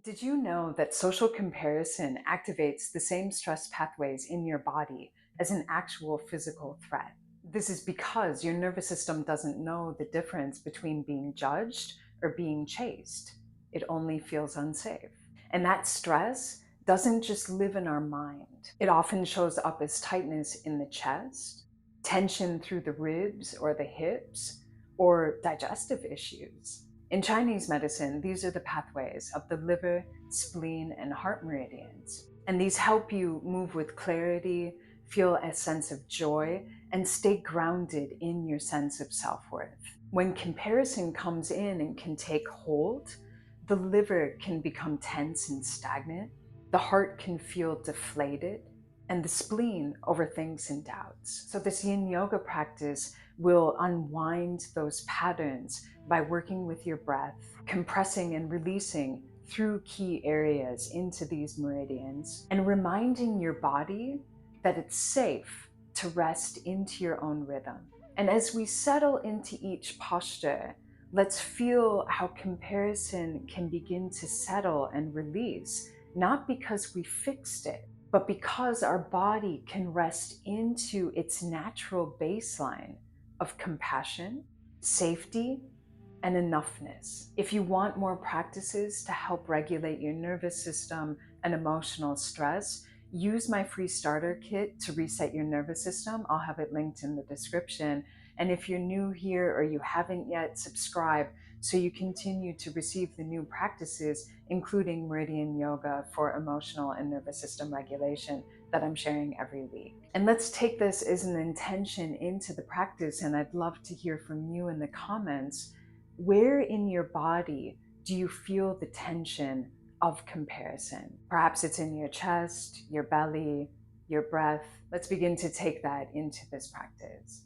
Did you know that social comparison activates the same stress pathways in your body as an actual physical threat? This is because your nervous system doesn't know the difference between being judged or being chased. It only feels unsafe. And that stress doesn't just live in our mind. It often shows up as tightness in the chest, tension through the ribs or the hips, or digestive issues. In Chinese medicine, these are the pathways of the liver, spleen, and heart meridians. And these help you move with clarity, feel a sense of joy, and stay grounded in your sense of self-worth. When comparison comes in and can take hold, the liver can become tense and stagnant, the heart can feel deflated, and the spleen overthinks and doubts. So this Yin Yoga practice will unwind those patterns by working with your breath, compressing and releasing through key areas into these meridians, and reminding your body that it's safe to rest into your own rhythm. And as we settle into each posture, let's feel how comparison can begin to settle and release, not because we fixed it, but because our body can rest into its natural baseline of compassion, safety, and enoughness. If you want more practices to help regulate your nervous system and emotional stress, use my free starter kit to reset your nervous system. I'll have it linked in the description. And if you're new here or you haven't yet, subscribe so you continue to receive the new practices, including Meridian Yoga for emotional and nervous system regulation that I'm sharing every week. And let's take this as an intention into the practice, and I'd love to hear from you in the comments. Where in your body do you feel the tension of comparison? Perhaps it's in your chest, your belly, your breath. Let's begin to take that into this practice.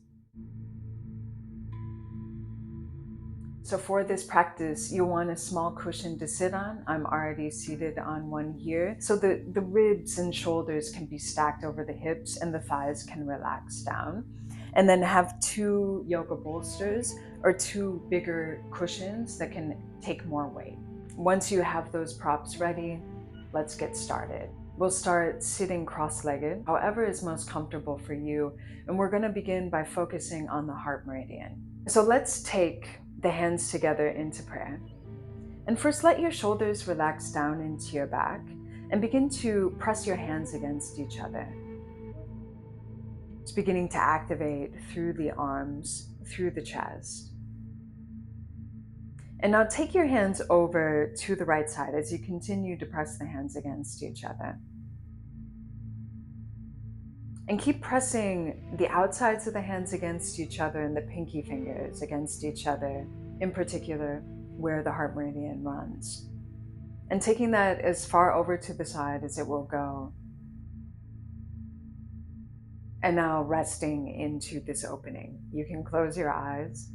So for this practice, you'll want a small cushion to sit on. I'm already seated on one here. So the ribs and shoulders can be stacked over the hips and the thighs can relax down. And then have two yoga bolsters or two bigger cushions that can take more weight. Once you have those props ready, let's get started. We'll start sitting cross-legged, however is most comfortable for you. And we're gonna begin by focusing on the heart meridian. So let's take the hands together into prayer. And first, let your shoulders relax down into your back and begin to press your hands against each other. It's beginning to activate through the arms, through the chest. And now take your hands over to the right side as you continue to press the hands against each other. And keep pressing the outsides of the hands against each other and the pinky fingers against each other, in particular where the heart meridian runs. And taking that as far over to the side as it will go. And now resting into this opening. You can close your eyes.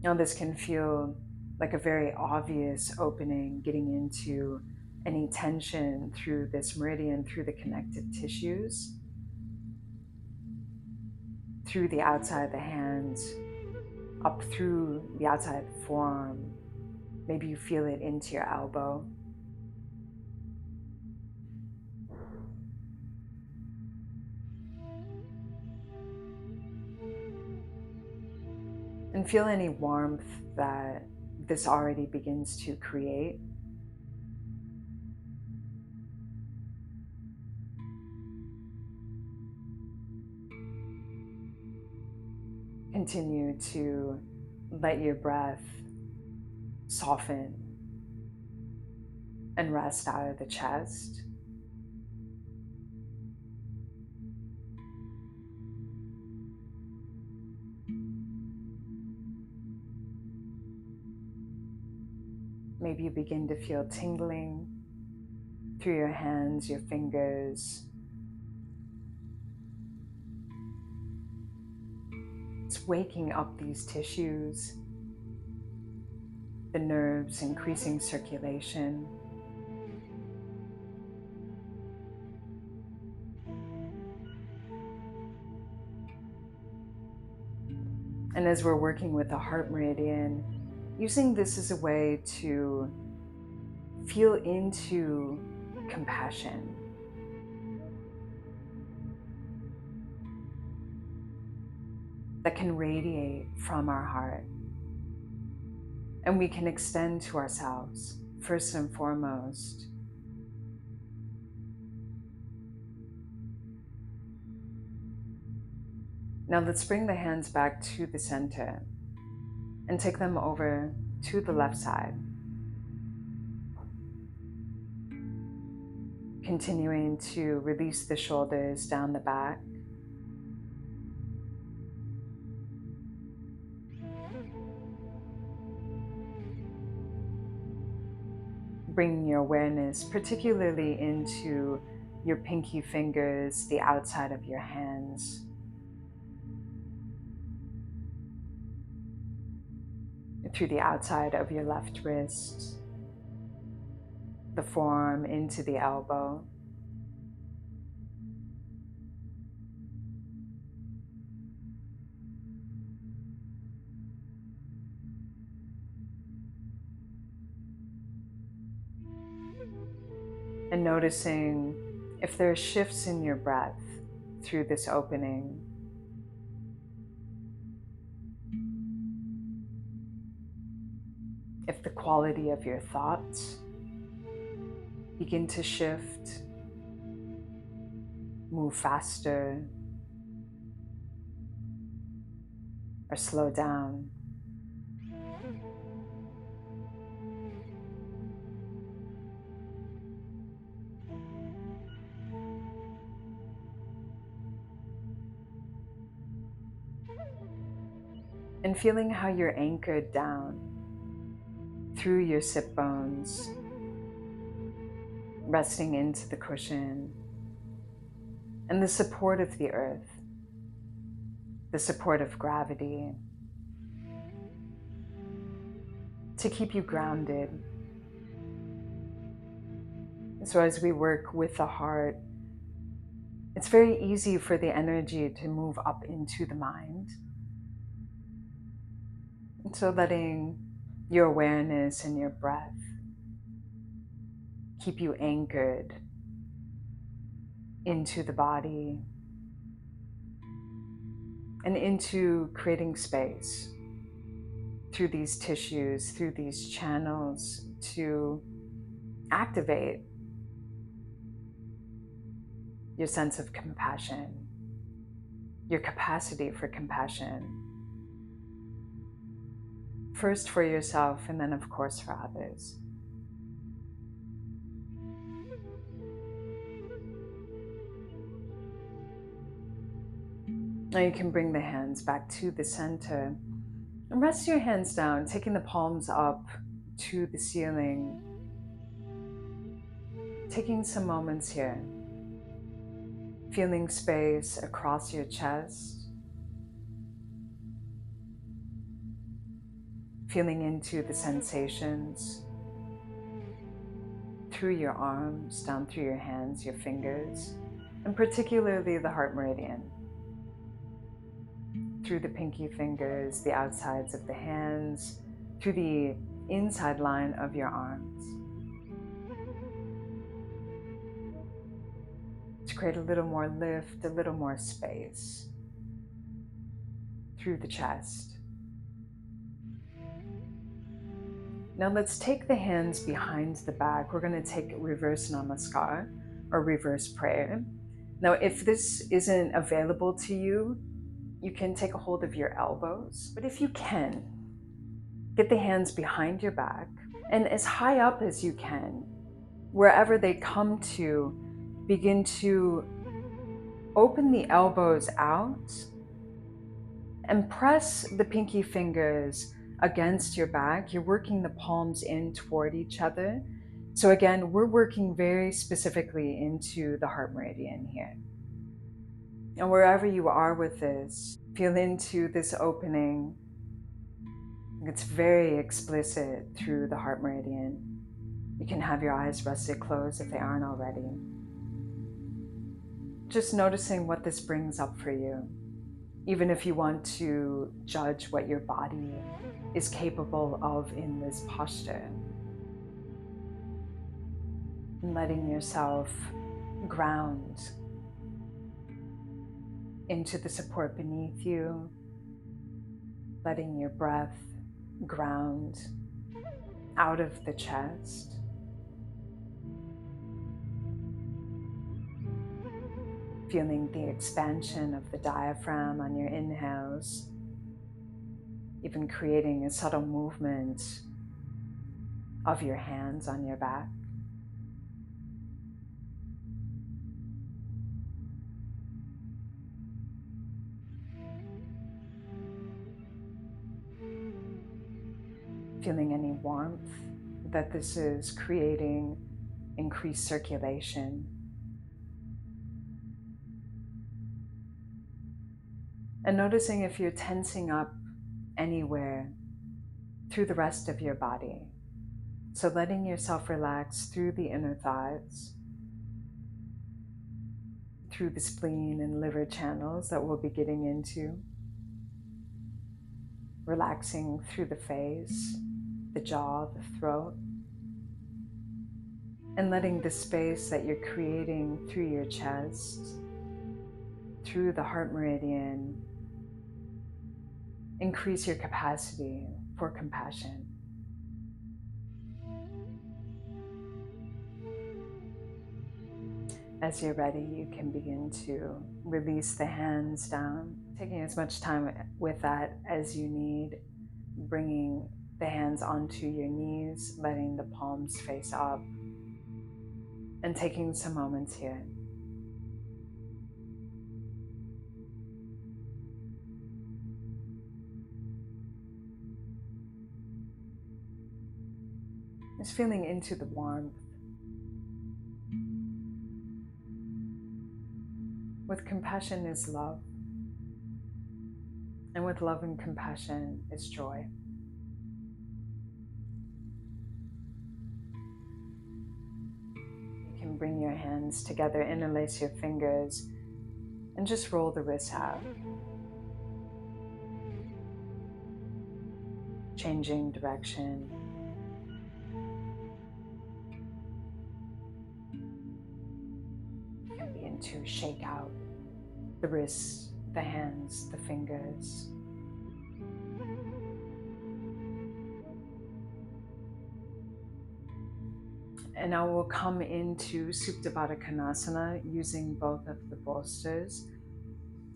Now this can feel like a very obvious opening, getting into any tension through this meridian, through the connective tissues, through the outside of the hands, up through the outside of the forearm. Maybe you feel it into your elbow. And feel any warmth that this already begins to create. Continue to let your breath soften and rest out of the chest. Maybe you begin to feel tingling through your hands, your fingers. It's waking up these tissues, the nerves, increasing circulation. And as we're working with the heart meridian, using this as a way to feel into compassion. That can radiate from our heart. And we can extend to ourselves, first and foremost. Now let's bring the hands back to the center and take them over to the left side. Continuing to release the shoulders down the back. Bringing your awareness particularly into your pinky fingers, the outside of your hands. Through the outside of your left wrist, the forearm into the elbow. And noticing if there are shifts in your breath through this opening. If the quality of your thoughts begin to shift, move faster, or slow down. And feeling how you're anchored down through your sit bones, resting into the cushion and the support of the earth, the support of gravity to keep you grounded. So as we work with the heart, it's very easy for the energy to move up into the mind. And so letting your awareness and your breath keep you anchored into the body and into creating space through these tissues, through these channels to activate your sense of compassion, your capacity for compassion. First for yourself and then of course for others. Now you can bring the hands back to the center and rest your hands down, taking the palms up to the ceiling. Taking some moments here, feeling space across your chest, feeling into the sensations through your arms, down through your hands, your fingers, and particularly the heart meridian. Through the pinky fingers, the outsides of the hands, through the inside line of your arms. To create a little more lift, a little more space through the chest. Now let's take the hands behind the back. We're going to take reverse namaskar or reverse prayer. Now if this isn't available to you, you can take a hold of your elbows, but if you can, get the hands behind your back and as high up as you can, wherever they come to, begin to open the elbows out and press the pinky fingers against your back. You're working the palms in toward each other. So again, we're working very specifically into the heart meridian here. And wherever you are with this, feel into this opening. It's very explicit through the heart meridian. You can have your eyes rested closed if they aren't already. Just noticing what this brings up for you. even if you want to judge what your body is capable of in this posture. And letting yourself ground into the support beneath you, letting your breath ground out of the chest. Feeling the expansion of the diaphragm on your inhales, even creating a subtle movement of your hands on your back. Feeling any warmth that this is creating, increased circulation. And noticing if you're tensing up anywhere through the rest of your body. So letting yourself relax through the inner thighs, through the spleen and liver channels that we'll be getting into. Relaxing through the face, the jaw, the throat. And letting the space that you're creating through your chest, through the heart meridian, increase your capacity for compassion. As you're ready, you can begin to release the hands down, taking as much time with that as you need, bringing the hands onto your knees, letting the palms face up, and taking some moments here. Just feeling into the warmth. With compassion is love, and with love and compassion is joy. You can bring your hands together, interlace your fingers, and just roll the wrists out. Changing direction. You can begin to shake out the wrists, the hands, the fingers. And now we'll come into Supta Baddha Konasana using both of the bolsters.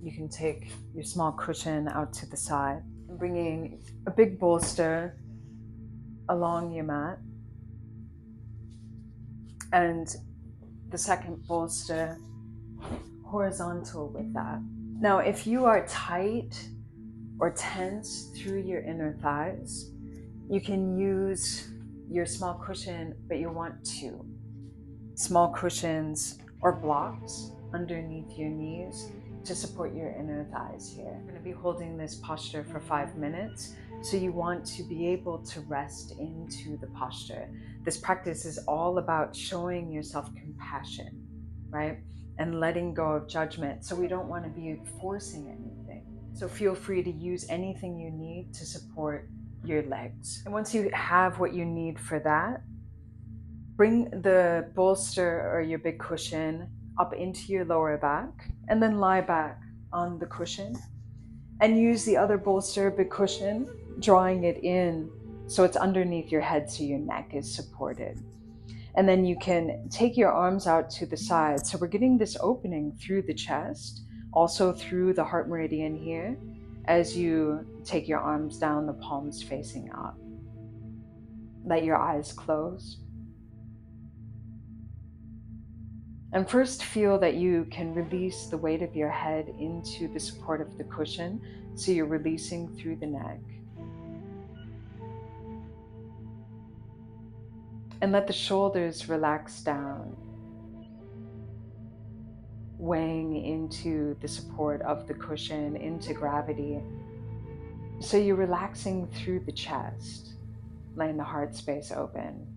You can take your small cushion out to the side, and bringing a big bolster along your mat, and the second bolster horizontal with that. Now, if you are tight or tense through your inner thighs, you can use your small cushion, but you want two small cushions or blocks underneath your knees to support your inner thighs here. We're going to be holding this posture for 5 minutes, so you want to be able to rest into the posture. This practice is all about showing yourself compassion, right? And letting go of judgment. So we don't want to be forcing anything. So feel free to use anything you need to support your legs. And once you have what you need for that, bring the bolster or your big cushion up into your lower back, and then lie back on the cushion and use the other bolster, big cushion, drawing it in so it's underneath your head so your neck is supported. And then you can take your arms out to the side. So we're getting this opening through the chest, also through the heart meridian here, as you take your arms down, the palms facing up. Let your eyes close. And first feel that you can release the weight of your head into the support of the cushion, so you're releasing through the neck. And let the shoulders relax down, weighing into the support of the cushion, into gravity. So you're relaxing through the chest, letting the heart space open.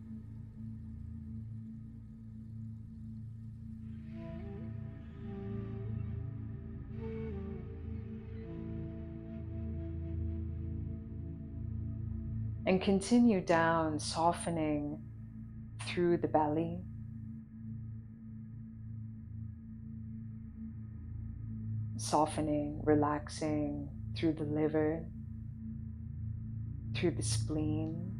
And continue down, softening through the belly, softening, relaxing through the liver, through the spleen,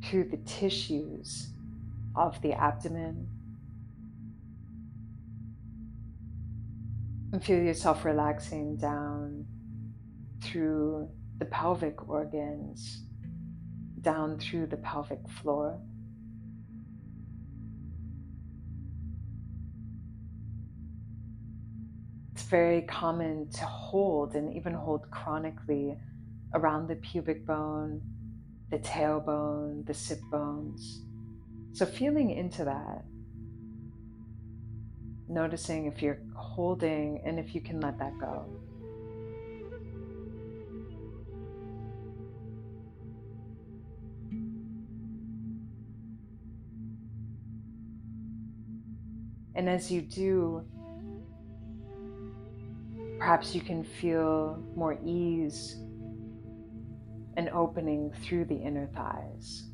through the tissues of the abdomen. And feel yourself relaxing down through the pelvic organs, down through the pelvic floor. It's very common to hold and even hold chronically around the pubic bone, the tailbone, the sit bones. So feeling into that, noticing if you're holding and if you can let that go. And as you do, perhaps you can feel more ease and opening through the inner thighs.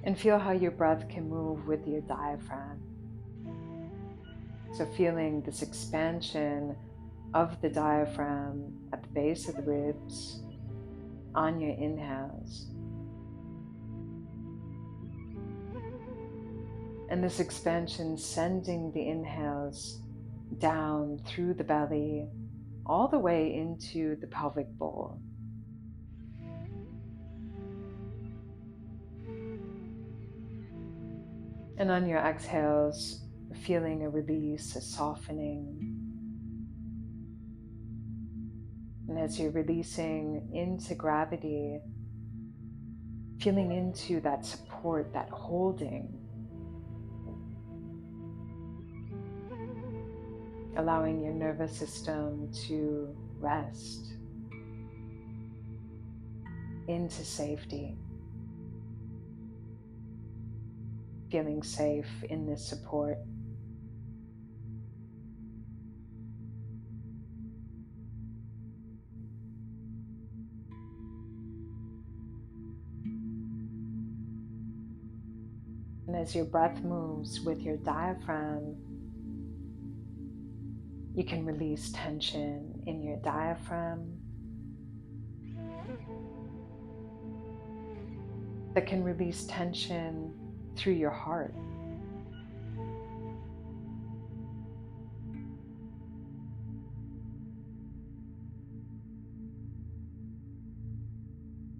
And feel how your breath can move with your diaphragm. So feeling this expansion of the diaphragm at the base of the ribs on your inhales. And this expansion sending the inhales down through the belly, all the way into the pelvic bowl. And on your exhales, feeling a release, a softening. And as you're releasing into gravity, feeling into that support, that holding, allowing your nervous system to rest into safety, feeling safe in this support. And as your breath moves with your diaphragm, you can release tension in your diaphragm that can release tension through your heart.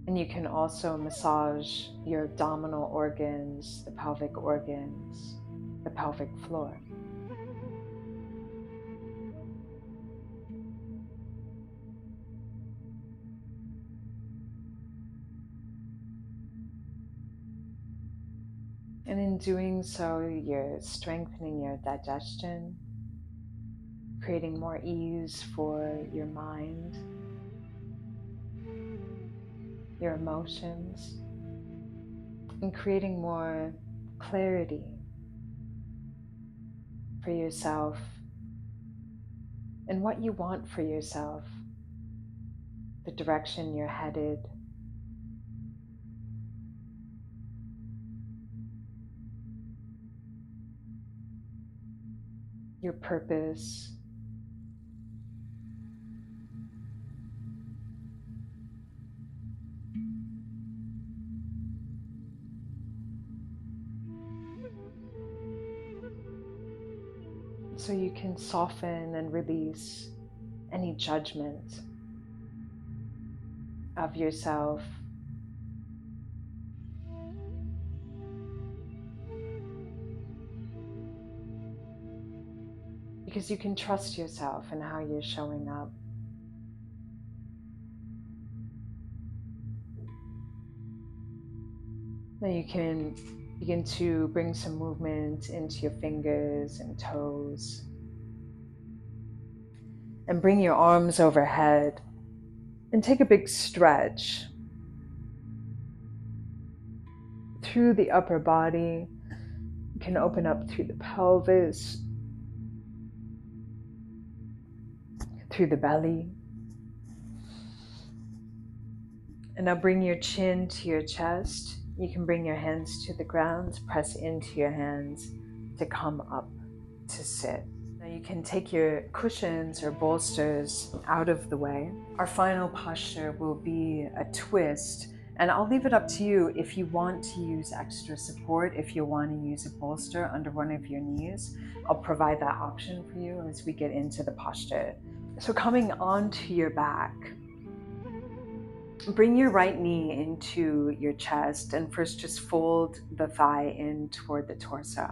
And you can also massage your abdominal organs, the pelvic organs, the pelvic floor. And in doing so, you're strengthening your digestion, creating more ease for your mind, your emotions, and creating more clarity for yourself and what you want for yourself, the direction you're headed. Your purpose. So you can soften and release any judgment of yourself. Because you can trust yourself and how you're showing up. Now you can begin to bring some movement into your fingers and toes. And bring your arms overhead and take a big stretch through the upper body. You can open up through the pelvis, through the belly. And now bring your chin to your chest. You can bring your hands to the ground, press into your hands to come up to sit. Now you can take your cushions or bolsters out of the way. Our final posture will be a twist, and I'll leave it up to you if you want to use extra support, if you want to use a bolster under one of your knees. I'll provide that option for you as we get into the posture. So coming onto your back, bring your right knee into your chest and first just fold the thigh in toward the torso.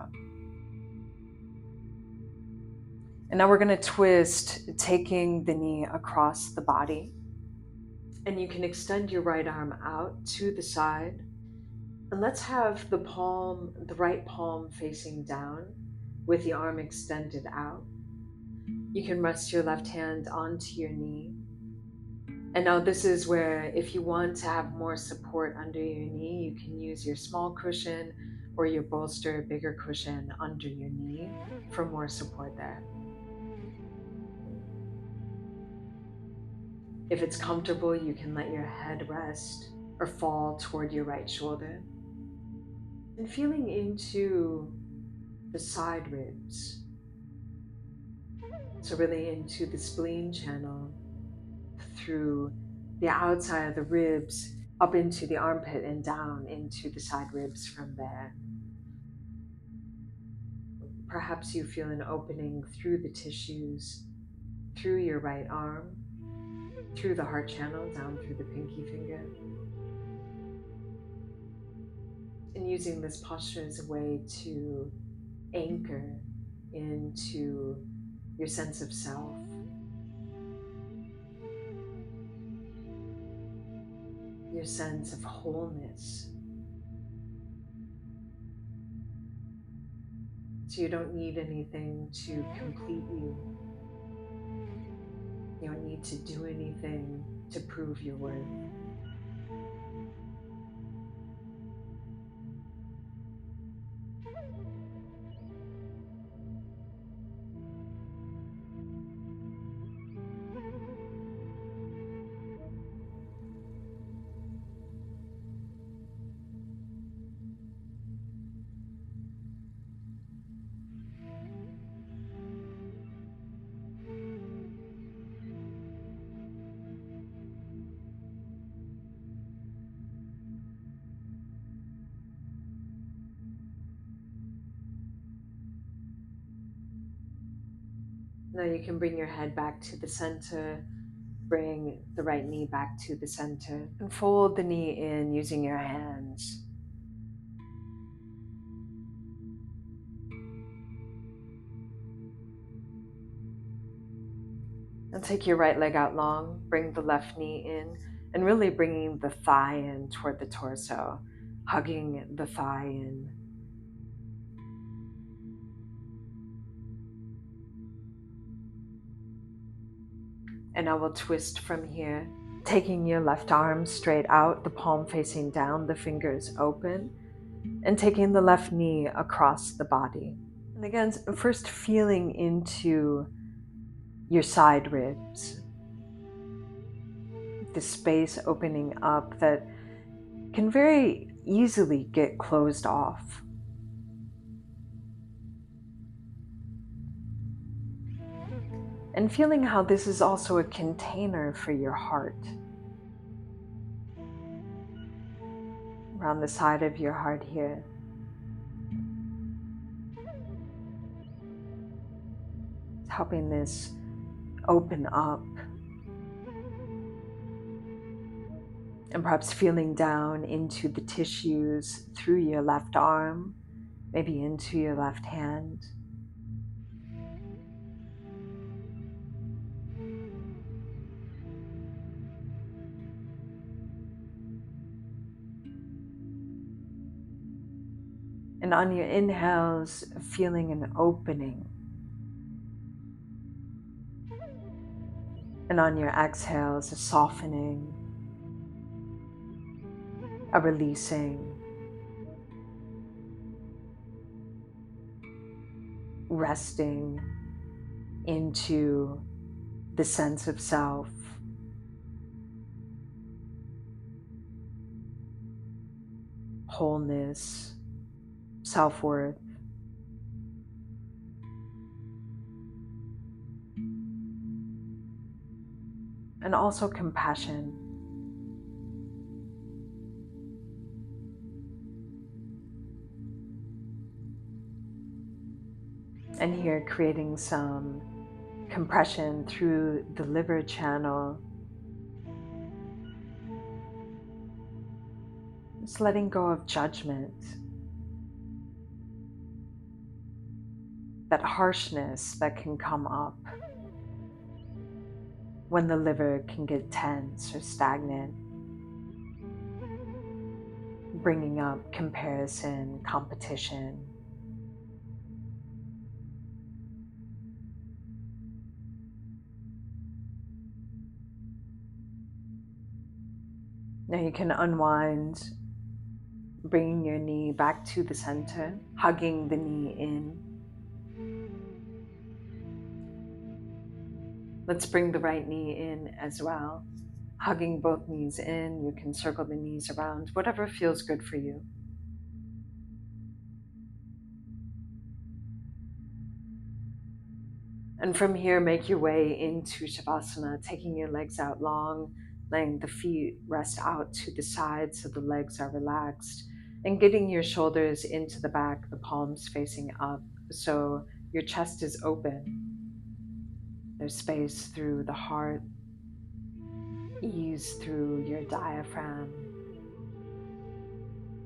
And now we're going to twist, taking the knee across the body. And you can extend your right arm out to the side. And let's have the right palm facing down with the arm extended out. You can rest your left hand onto your knee. And now this is where, if you want to have more support under your knee, you can use your small cushion or your bolster, bigger cushion under your knee for more support there. If it's comfortable, you can let your head rest or fall toward your right shoulder. And feeling into the side ribs. So really into the spleen channel, through the outside of the ribs, up into the armpit and down into the side ribs from there. Perhaps you feel an opening through the tissues, through your right arm, through the heart channel, down through the pinky finger. And using this posture as a way to anchor into your sense of self. Your sense of wholeness. So you don't need anything to complete you. You don't need to do anything to prove your worth. Now you can bring your head back to the center, bring the right knee back to the center, and fold the knee in using your hands. And take your right leg out long, bring the left knee in, and really bringing the thigh in toward the torso, hugging the thigh in. And I will twist from here, taking your left arm straight out, the palm facing down, the fingers open, and taking the left knee across the body. And again, first feeling into your side ribs, the space opening up that can very easily get closed off. And feeling how this is also a container for your heart. Around the side of your heart here. Helping this open up. And perhaps feeling down into the tissues through your left arm, maybe into your left hand. And on your inhales, feeling an opening. And on your exhales, a softening, a releasing. resting into the sense of self, wholeness, self-worth, and also compassion. And here creating some compression through the liver channel, just letting go of judgment, that harshness that can come up when the liver can get tense or stagnant, bringing up comparison, competition. Now you can unwind, bringing your knee back to the center, hugging the knee in. Let's bring the right knee in as well. Hugging both knees in, you can circle the knees around, whatever feels good for you. And from here, make your way into Shavasana, taking your legs out long, letting the feet rest out to the side so the legs are relaxed, and getting your shoulders into the back, the palms facing up, so your chest is open. There's space through the heart, ease through your diaphragm,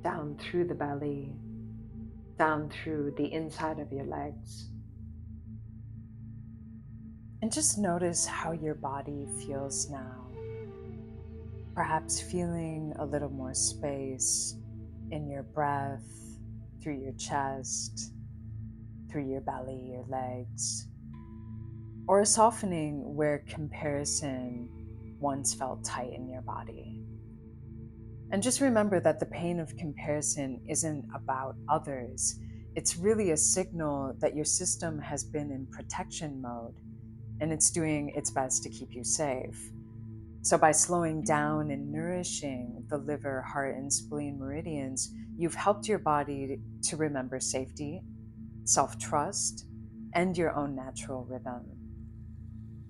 down through the belly, down through the inside of your legs. And just notice how your body feels now. Perhaps feeling a little more space in your breath, through your chest, through your belly, your legs, or a softening where comparison once felt tight in your body. And just remember that the pain of comparison isn't about others. It's really a signal that your system has been in protection mode and it's doing its best to keep you safe. So by slowing down and nourishing the liver, heart, and spleen meridians, you've helped your body to remember safety, self-trust, and your own natural rhythm.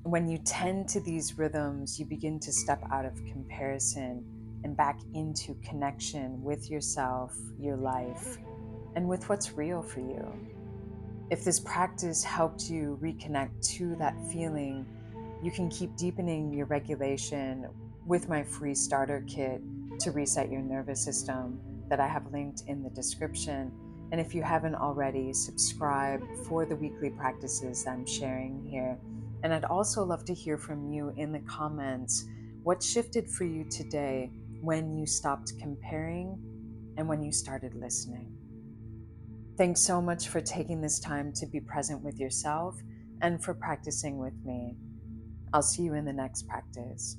When you tend to these rhythms, you begin to step out of comparison and back into connection with yourself, your life, and with what's real for you. If this practice helped you reconnect to that feeling, you can keep deepening your regulation with my free starter kit to reset your nervous system that I have linked in the description. And if you haven't already, subscribe for the weekly practices that I'm sharing here. And I'd also love to hear from you in the comments. What shifted for you today when you stopped comparing and when you started listening? Thanks so much for taking this time to be present with yourself and for practicing with me. I'll see you in the next practice.